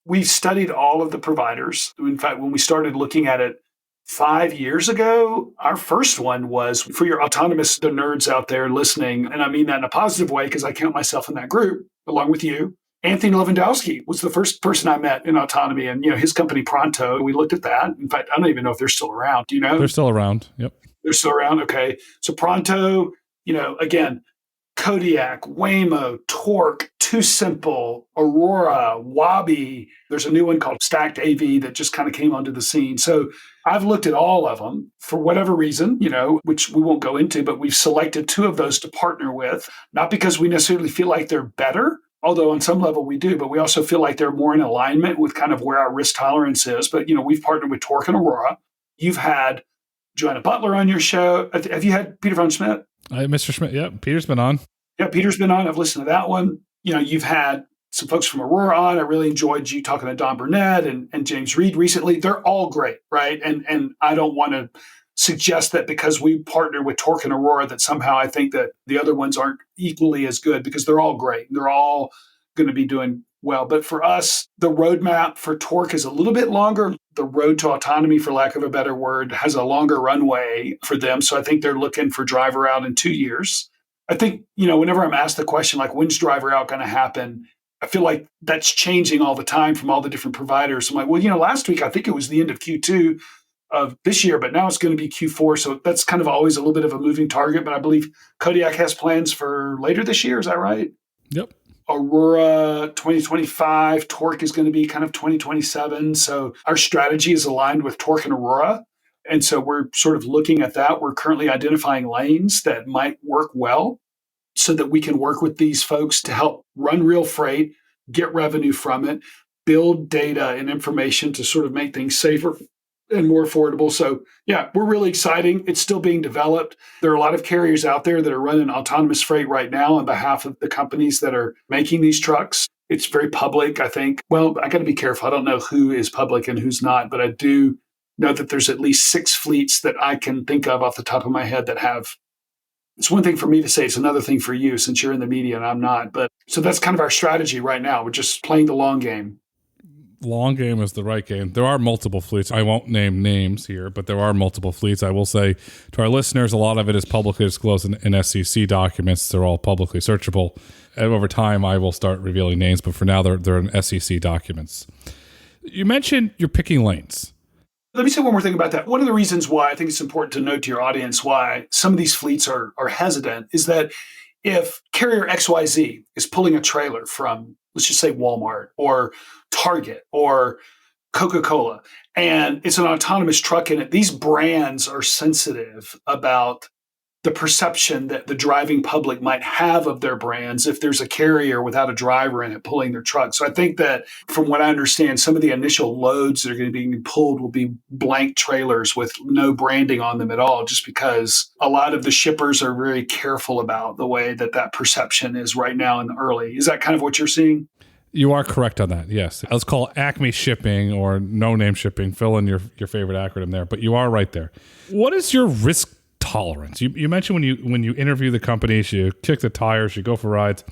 We studied all of the providers. In fact, when we started looking at it 5 years ago, our first one was for your autonomous, the nerds out there listening, and I mean that in a positive way because I count myself in that group along with you. Anthony Lewandowski was the first person I met in autonomy, and his company Pronto. We looked at that. In fact, I don't even know if they're still around. Do you know? They're still around. Yep, they're still around. Okay, so Pronto. Again, Kodiak, Waymo, Torque, Too Simple, Aurora, Wabi. There's a new one called Stacked AV that just kind of came onto the scene. So I've looked at all of them for whatever reason, which we won't go into, but we've selected two of those to partner with, not because we necessarily feel like they're better, although on some level we do, but we also feel like they're more in alignment with kind of where our risk tolerance is. But, we've partnered with Torque and Aurora. You've had Joanna Butler on your show. Have you had Peter von Schmidt? Mr. Schmidt, yeah. Peter's been on. Yeah, Peter's been on. I've listened to that one. You've had some folks from Aurora on. I really enjoyed you talking to Don Burnett and James Reed recently. They're all great, right? And I don't want to suggest that because we partner with Torque and Aurora that somehow I think that the other ones aren't equally as good, because they're all great. They're all going to be doing well. But for us, the roadmap for Torque is a little bit longer. The road to autonomy, for lack of a better word, has a longer runway for them. So I think they're looking for driver out in 2 years. I think, whenever I'm asked the question, like, when's driver out going to happen? I feel like that's changing all the time from all the different providers. I'm like, well, last week, I think it was the end of Q2 of this year, but now it's going to be Q4. So that's kind of always a little bit of a moving target. But I believe Kodiak has plans for later this year. Is that right? Yep. Aurora 2025, Torque is going to be kind of 2027. So our strategy is aligned with Torque and Aurora. And so we're sort of looking at that. We're currently identifying lanes that might work well so that we can work with these folks to help run real freight, get revenue from it, build data and information to sort of make things safer and more affordable. So yeah, we're really exciting. It's still being developed. There are a lot of carriers out there that are running autonomous freight right now on behalf of the companies that are making these trucks. It's very public, I think. Well, I got to be careful. I don't know who is public and who's not, but I do know that there's at least 6 fleets that I can think of off the top of my head that have. It's one thing for me to say, it's another thing for you since you're in the media and I'm not. But so that's kind of our strategy right now. We're just playing the long game. Long game is the right game. There are multiple fleets. I won't name names here, but there are multiple fleets. I will say to our listeners, a lot of it is publicly disclosed in SEC documents. They're all publicly searchable. And over time, I will start revealing names, but for now, they're in SEC documents. You mentioned you're picking lanes. Let me say one more thing about that. One of the reasons why I think it's important to note to your audience why some of these fleets are hesitant is that if carrier XYZ is pulling a trailer from, let's just say Walmart or Target or Coca-Cola, and it's an autonomous truck in it, these brands are sensitive about the perception that the driving public might have of their brands if there's a carrier without a driver in it pulling their truck. So I think that from what I understand, some of the initial loads that are going to be pulled will be blank trailers with no branding on them at all, just because a lot of the shippers are very careful about the way that perception is right now in the early. Is that kind of what you're seeing? You are correct on that, yes. Let's call Acme Shipping or no-name shipping. Fill in your favorite acronym there, but you are right there. What is your risk tolerance? You mentioned when you interview the companies, you kick the tires, you go for rides,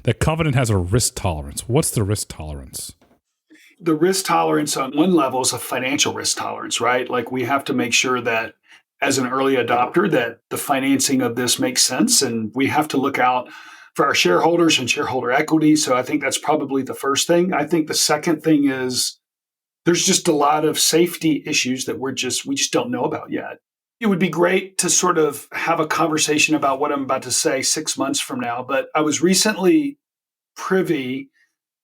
that Covenant has a risk tolerance. What's the risk tolerance? The risk tolerance on one level is a financial risk tolerance, right? Like we have to make sure that as an early adopter that the financing of this makes sense, and we have to look out for our shareholders and shareholder equity. So I think that's probably the first thing. I think the second thing is there's just a lot of safety issues that we just don't know about yet. It would be great to sort of have a conversation about what I'm about to say 6 months from now. But I was recently privy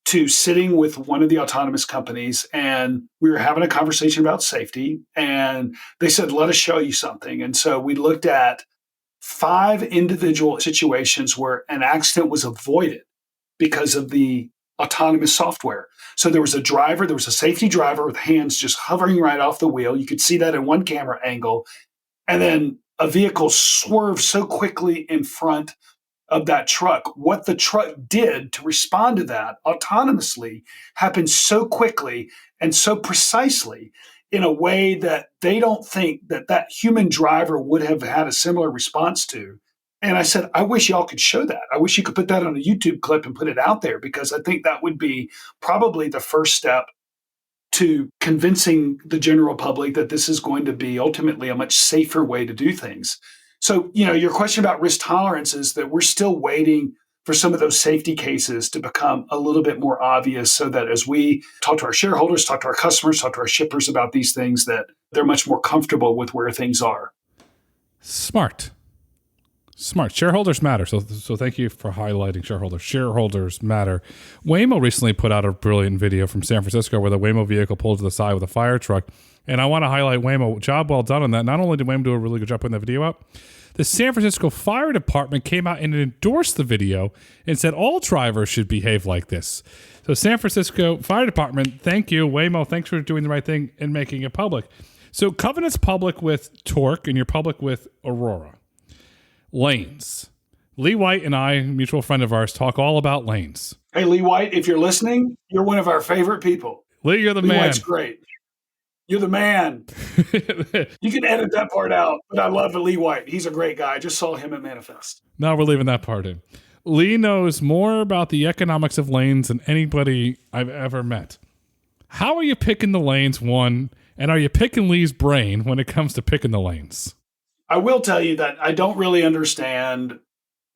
to sitting with one of the autonomous companies, and we were having a conversation about safety. And they said, let us show you something. And so we looked at 5 individual situations where an accident was avoided because of the autonomous software. So there was a driver, there was a safety driver with hands just hovering right off the wheel. You could see that in one camera angle. And then a vehicle swerved so quickly in front of that truck. What the truck did to respond to that autonomously happened so quickly and so precisely in a way that they don't think that that human driver would have had a similar response to. And I said, I wish y'all could show that. I wish you could put that on a YouTube clip and put it out there, because I think that would be probably the first step to convincing the general public that this is going to be ultimately a much safer way to do things. So, your question about risk tolerance is that we're still waiting for some of those safety cases to become a little bit more obvious, so that as we talk to our shareholders, talk to our customers, talk to our shippers about these things, that they're much more comfortable with where things are. Smart. Shareholders matter. So thank you for highlighting shareholders. Shareholders matter. Waymo recently put out a brilliant video from San Francisco where the Waymo vehicle pulled to the side with a fire truck. And I want to highlight Waymo. Job well done on that. Not only did Waymo do a really good job putting that video up, the San Francisco Fire Department came out and endorsed the video and said all drivers should behave like this. So San Francisco Fire Department, thank you. Waymo, thanks for doing the right thing and making it public. So Covenant's public with Torque and you're public with Aurora. Lanes. Lee White and I, a mutual friend of ours, talk all about lanes. Hey, Lee White, if you're listening, you're one of our favorite people. Lee, you're the Lee man. White's great. You're the man. You can edit that part out, but I love Lee White. He's a great guy. I just saw him at Manifest. No, we're leaving that part in. Lee knows more about the economics of lanes than anybody I've ever met. How are you picking the lanes, one, and are you picking Lee's brain when it comes to picking the lanes? I will tell you that I don't really understand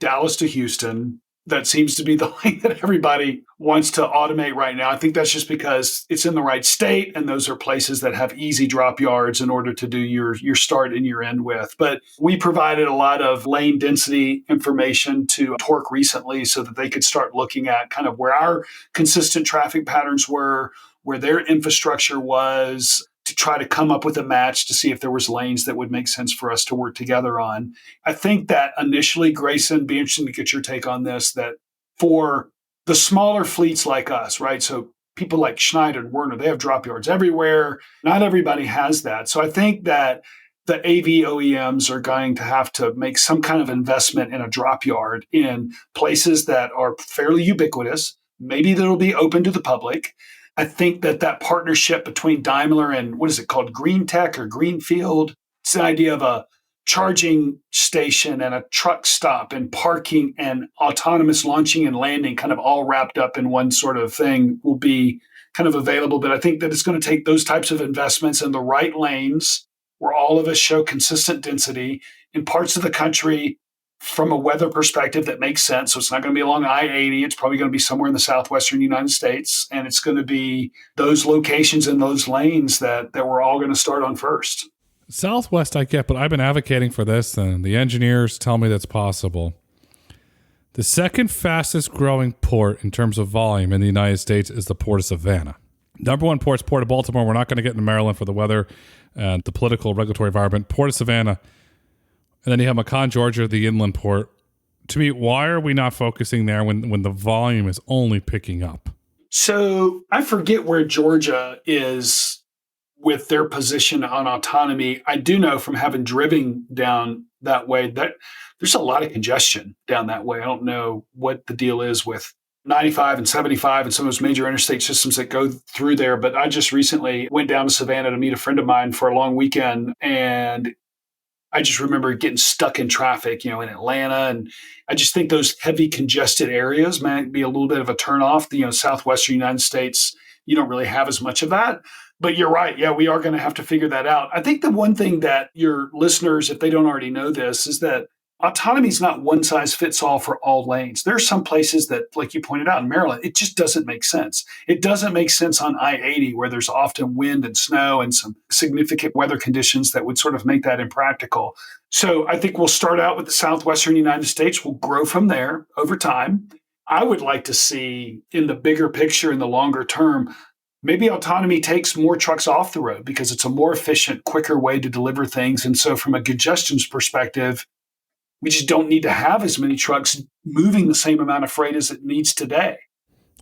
Dallas to Houston. That seems to be the lane that everybody wants to automate right now. I think that's just because it's in the right state, and those are places that have easy drop yards in order to do your start and your end with. But we provided a lot of lane density information to Torque recently so that they could start looking at kind of where our consistent traffic patterns were, where their infrastructure was, to try to come up with a match to see if there was lanes that would make sense for us to work together on. I think that initially, Grayson, be interesting to get your take on this, that for the smaller fleets like us, right? So people like Schneider and Werner, they have drop yards everywhere. Not everybody has that. So I think that the AV OEMs are going to have to make some kind of investment in a drop yard in places that are fairly ubiquitous, maybe that'll be open to the public. I think that partnership between Daimler and what is it called, Green Tech or Greenfield, it's the idea of a charging station and a truck stop and parking and autonomous launching and landing kind of all wrapped up in one sort of thing will be kind of available. But I think that it's going to take those types of investments in the right lanes where all of us show consistent density in parts of the country from a weather perspective that makes sense. So it's not going to be along I-80. It's probably going to be somewhere in the southwestern United States. And it's going to be those locations and those lanes that we're all going to start on first. Southwest I get, but I've been advocating for this, and the engineers tell me that's possible. The second fastest growing port in terms of volume in the United States is the Port of Savannah. Number one port's Port of Baltimore. We're not going to get into Maryland for the weather and the political regulatory environment. Port of Savannah. And then you have Macon, Georgia, the inland port. To me, why are we not focusing there when the volume is only picking up? So I forget where Georgia is with their position on autonomy. I do know from having driven down that way that there's a lot of congestion down that way. I don't know what the deal is with 95 and 75 and some of those major interstate systems that go through there. But I just recently went down to Savannah to meet a friend of mine for a long weekend, and I just remember getting stuck in traffic, in Atlanta. And I just think those heavy congested areas might be a little bit of a turnoff. Southwestern United States, you don't really have as much of that. But you're right. Yeah, we are going to have to figure that out. I think the one thing that your listeners, if they don't already know this, is that autonomy is not one size fits all for all lanes. There are some places that, like you pointed out in Maryland, it just doesn't make sense. It doesn't make sense on I-80 where there's often wind and snow and some significant weather conditions that would sort of make that impractical. So I think we'll start out with the southwestern United States. We'll grow from there over time. I would like to see in the bigger picture, in the longer term, maybe autonomy takes more trucks off the road because it's a more efficient, quicker way to deliver things. And so from a congestion perspective, we just don't need to have as many trucks moving the same amount of freight as it needs today.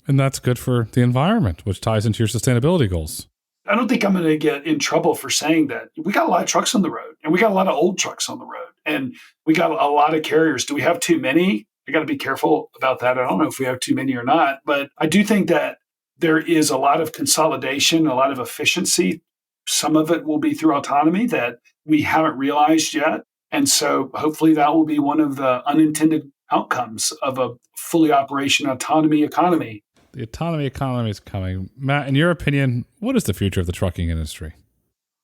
And that's good for the environment, which ties into your sustainability goals. I don't think I'm going to get in trouble for saying that. We got a lot of trucks on the road, and we got a lot of old trucks on the road, and we got a lot of carriers. Do we have too many? I got to be careful about that. I don't know if we have too many or not, but I do think that there is a lot of consolidation, a lot of efficiency. Some of it will be through autonomy that we haven't realized yet. And so hopefully that will be one of the unintended outcomes of a fully operation autonomy economy. The autonomy economy is coming. Matt, in your opinion, what is the future of the trucking industry?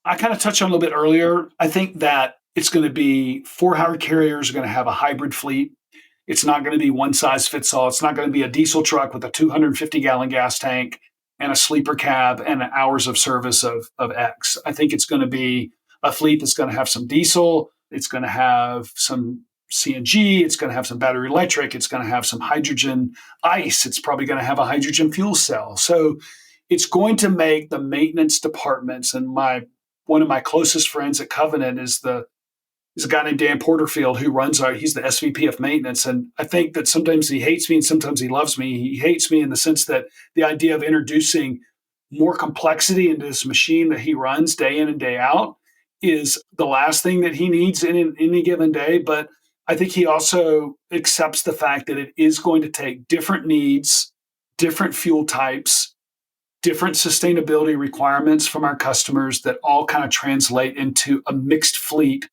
I kind of touched on it a little bit earlier. I think that it's going to be for-hire carriers are going to have a hybrid fleet. It's not going to be one size fits all. It's not going to be a diesel truck with a 250-gallon gas tank and a sleeper cab and hours of service of X. I think it's going to be a fleet that's going to have some diesel. It's going to have some CNG. It's going to have some battery electric. It's going to have some hydrogen ICE. It's probably going to have a hydrogen fuel cell. So it's going to make the maintenance departments, and one of my closest friends at Covenant is a guy named Dan Porterfield who he's the SVP of maintenance. And I think that sometimes he hates me and sometimes he loves me. He hates me in the sense that the idea of introducing more complexity into this machine that he runs day in and day out is the last thing that he needs in any given day. But I think he also accepts the fact that it is going to take different needs, different fuel types, different sustainability requirements from our customers that all kind of translate into a mixed fleet,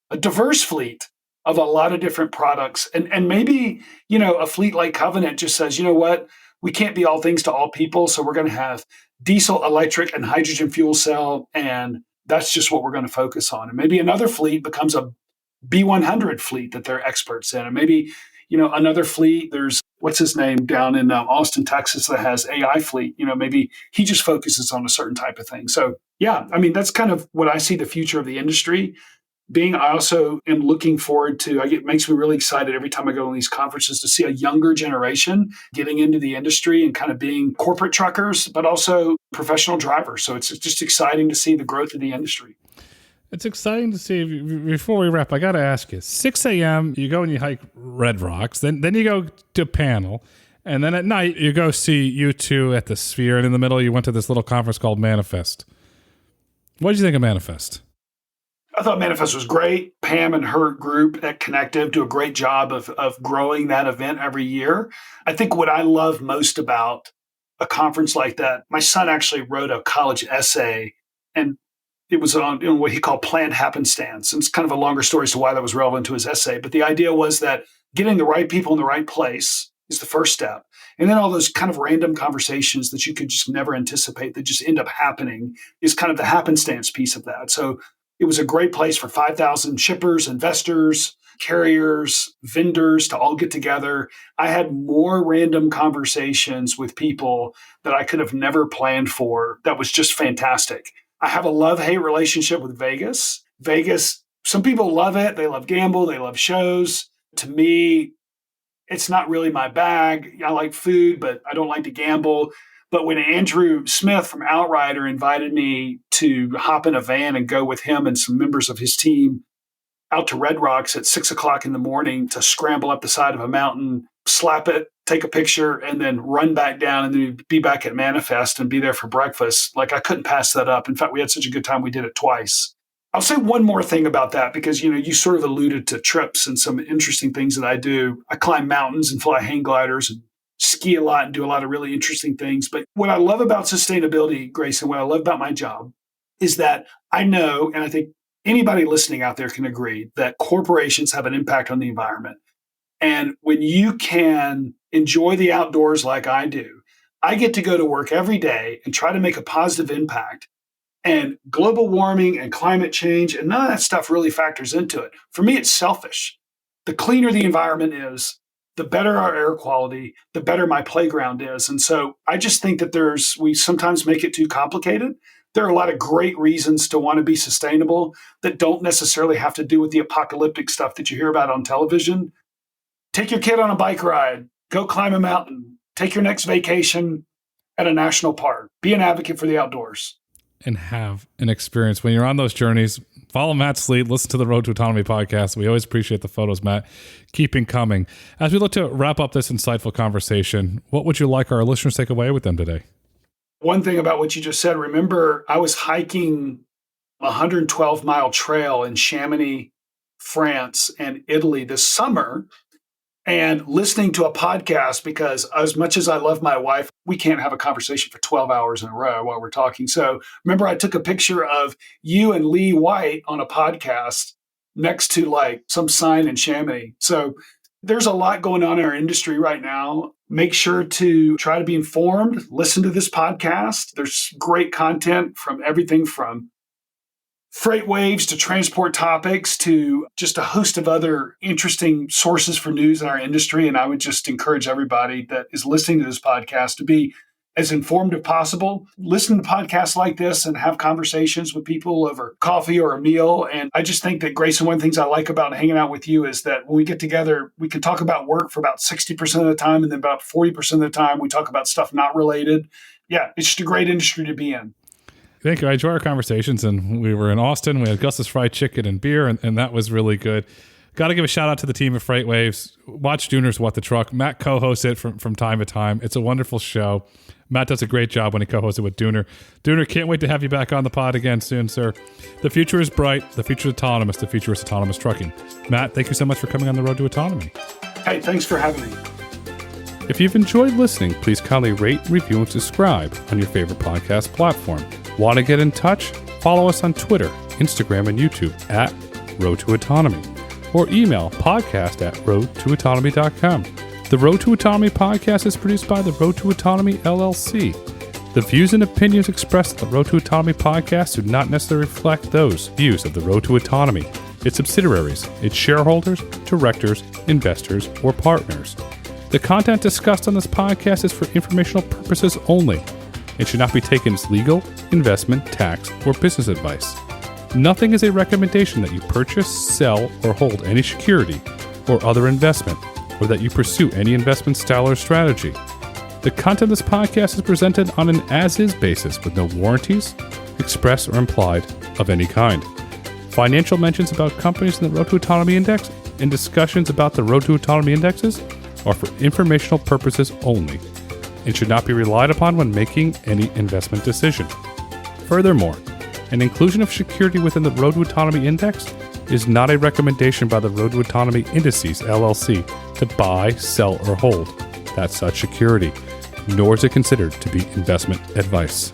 a diverse fleet of a lot of different products. And maybe, a fleet like Covenant just says, you know what, we can't be all things to all people. So we're going to have diesel, electric, and hydrogen fuel cell. And that's just what we're going to focus on. And maybe another fleet becomes a B100 fleet that they're experts in. And maybe, another fleet, there's, what's his name down in Austin, Texas, that has AI fleet. Maybe he just focuses on a certain type of thing. So, yeah, that's kind of what I see the future of the industry being. I also am looking forward to, it makes me really excited every time I go to these conferences to see a younger generation getting into the industry and kind of being corporate truckers, but also professional drivers. So it's just exciting to see the growth of the industry. It's exciting to see. Before we wrap, I got to ask you, 6 a.m., you go and you hike Red Rocks, then you go to panel, and then at night you go see U2 at the Sphere, and in the middle you went to this little conference called Manifest. What did you think of Manifest? I thought Manifest was great. Pam and her group at Connective do a great job of growing that event every year. I think what I love most about a conference like that, my son actually wrote a college essay, and it was on what he called planned happenstance. And it's kind of a longer story as to why that was relevant to his essay. But the idea was that getting the right people in the right place is the first step. And then all those kind of random conversations that you could just never anticipate that just end up happening is kind of the happenstance piece of that. So it was a great place for 5,000 shippers, investors, carriers, vendors to all get together. I had more random conversations with people that I could have never planned for. That was just fantastic. I have a love-hate relationship with Vegas. Vegas, some people love it. They love gamble. They love shows. To me, it's not really my bag. I like food, but I don't like to gamble. But when Andrew Smith from Outrider invited me to hop in a van and go with him and some members of his team out to Red Rocks at 6:00 in the morning to scramble up the side of a mountain, slap it, take a picture, and then run back down and then be back at Manifest and be there for breakfast, I couldn't pass that up. In fact, we had such a good time, we did it twice. I'll say one more thing about that because, you sort of alluded to trips and some interesting things that I do. I climb mountains and fly hang gliders and ski a lot and do a lot of really interesting things. But what I love about sustainability, Grayson, what I love about my job is that I know, and I think anybody listening out there can agree, that corporations have an impact on the environment. And when you can enjoy the outdoors like I do, I get to go to work every day and try to make a positive impact. And global warming and climate change and none of that stuff really factors into it. For me, it's selfish. the cleaner the environment is, the better our air quality, the better my playground is. And so I just think that we sometimes make it too complicated. There are a lot of great reasons to want to be sustainable that don't necessarily have to do with the apocalyptic stuff that you hear about on television. Take your kid on a bike ride, go climb a mountain, take your next vacation at a national park, be an advocate for the outdoors. And have an experience. When you're on those journeys, follow Matt's lead, listen to the Road to Autonomy podcast. We always appreciate the photos, Matt. Keeping coming. As we look to wrap up this insightful conversation, what would you like our listeners to take away with them today? One thing about what you just said, remember, I was hiking a 112-mile trail in Chamonix, France, and Italy this summer, and listening to a podcast, because as much as I love my wife, we can't have a conversation for 12 hours in a row while we're talking. So remember, I took a picture of you and Lee White on a podcast next to like some sign in Chamonix. So there's a lot going on in our industry right now. Make sure to try to be informed. Listen to this podcast. There's great content from everything from freight waves to transport topics to just a host of other interesting sources for news in our industry. And I would just encourage everybody that is listening to this podcast to be as informed as possible. Listen to podcasts like this and have conversations with people over coffee or a meal. And I just think that, Grayson, one of the things I like about hanging out with you is that when we get together, we can talk about work for about 60% of the time. And then about 40% of the time, we talk about stuff not related. Yeah, it's just a great industry to be in. Thank you. I enjoy our conversations, and we were in Austin. We had Gus's fried chicken and beer, and that was really good. Got to give a shout out to the team at Freight Waves. Watch Dooner's What the Truck. Matt co-hosts it from time to time. It's a wonderful show. Matt does a great job when he co-hosts it with Dooner. Dooner, can't wait to have you back on the pod again soon, sir. The future is bright. The future is autonomous. The future is autonomous trucking. Matt, thank you so much for coming on the Road to Autonomy. Hey, thanks for having me. If you've enjoyed listening, please kindly rate, review, and subscribe on your favorite podcast platform. Want to get in touch? Follow us on Twitter, Instagram, and YouTube at Road to Autonomy, or email podcast@roadtoautonomy.com. The Road to Autonomy podcast is produced by the Road to Autonomy LLC. The views and opinions expressed in the Road to Autonomy podcast do not necessarily reflect those views of the Road to Autonomy, its subsidiaries, its shareholders, directors, investors, or partners. The content discussed on this podcast is for informational purposes only and should not be taken as legal, investment, tax, or business advice. Nothing is a recommendation that you purchase, sell, or hold any security or other investment, or that you pursue any investment style or strategy. The content of this podcast is presented on an as-is basis with no warranties, express or implied, of any kind. Financial mentions about companies in the Road to Autonomy Index and discussions about the Road to Autonomy Indexes are for informational purposes only and should not be relied upon when making any investment decision. Furthermore, an inclusion of security within the Road to Autonomy Index is not a recommendation by the Road to Autonomy Indices LLC to buy, sell, or hold that such security, nor is it considered to be investment advice.